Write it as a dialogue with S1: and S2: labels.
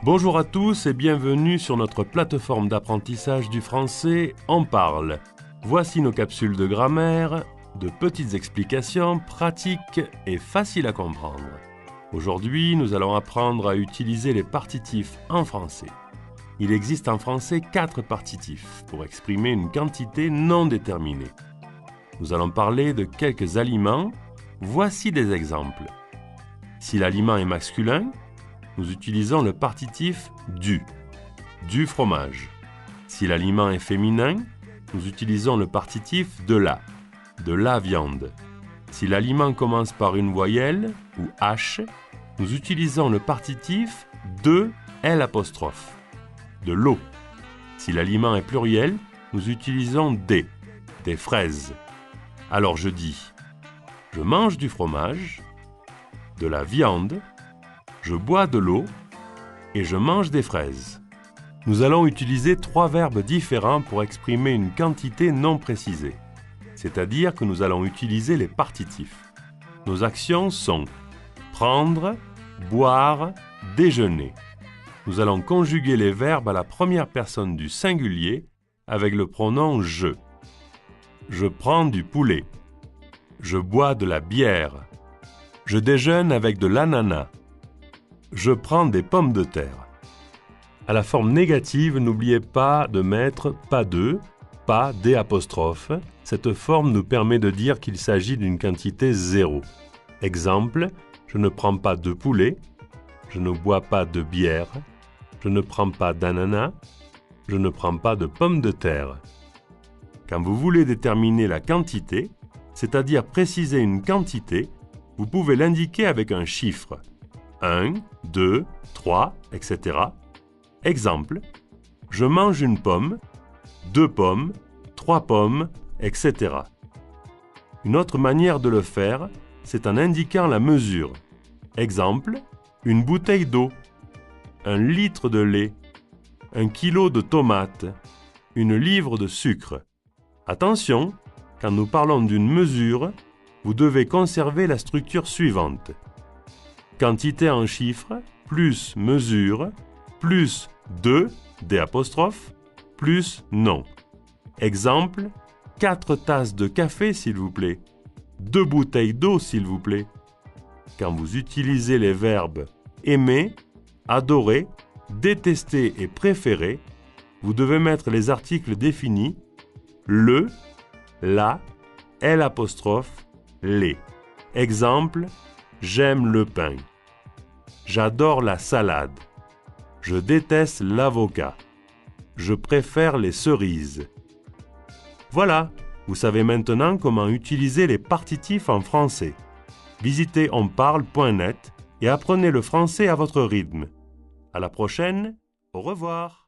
S1: Bonjour à tous et bienvenue sur notre plateforme d'apprentissage du français On parle. Voici nos capsules de grammaire, de petites explications pratiques et faciles à comprendre. Aujourd'hui, nous allons apprendre à utiliser les partitifs en français. Il existe en français 4 partitifs pour exprimer une quantité non déterminée. Nous allons parler de quelques aliments. Voici des exemples. Si l'aliment est masculin, nous utilisons le partitif du fromage. Si l'aliment est féminin, nous utilisons le partitif de la viande. Si l'aliment commence par une voyelle ou H, nous utilisons le partitif de L', de l'eau. Si l'aliment est pluriel, nous utilisons des fraises. Alors je dis, je mange du fromage, de la viande, je bois de l'eau et je mange des fraises. Nous allons utiliser 3 verbes différents pour exprimer une quantité non précisée, c'est-à-dire que nous allons utiliser les partitifs. Nos actions sont prendre, boire, déjeuner. Nous allons conjuguer les verbes à la première personne du singulier avec le pronom je. Je prends du poulet. Je bois de la bière. Je déjeune avec de l'ananas. Je prends des pommes de terre. À la forme négative, n'oubliez pas de mettre pas de, pas des apostrophes. Cette forme nous permet de dire qu'il s'agit d'une quantité 0. Exemple, je ne prends pas de poulet, je ne bois pas de bière, je ne prends pas d'ananas, je ne prends pas de pommes de terre. Quand vous voulez déterminer la quantité, c'est-à-dire préciser une quantité, vous pouvez l'indiquer avec un chiffre. 1, 2, 3, etc. Exemple, je mange une pomme, 2 pommes, 3 pommes, etc. Une autre manière de le faire, c'est en indiquant la mesure. Exemple, une bouteille d'eau, 1 litre de lait, 1 kilo de tomates, 1 livre de sucre. Attention, quand nous parlons d'une mesure, vous devez conserver la structure suivante. Quantité en chiffres, plus mesure, plus de, des apostrophes, plus nom. Exemple, 4 tasses de café s'il vous plaît, 2 bouteilles d'eau s'il vous plaît. Quand vous utilisez les verbes aimer, adorer, détester et préférer, vous devez mettre les articles définis, le, la, L', les. Exemple, j'aime le pain. J'adore la salade. Je déteste l'avocat. Je préfère les cerises. Voilà, vous savez maintenant comment utiliser les partitifs en français. Visitez onparle.net et apprenez le français à votre rythme. À la prochaine, au revoir.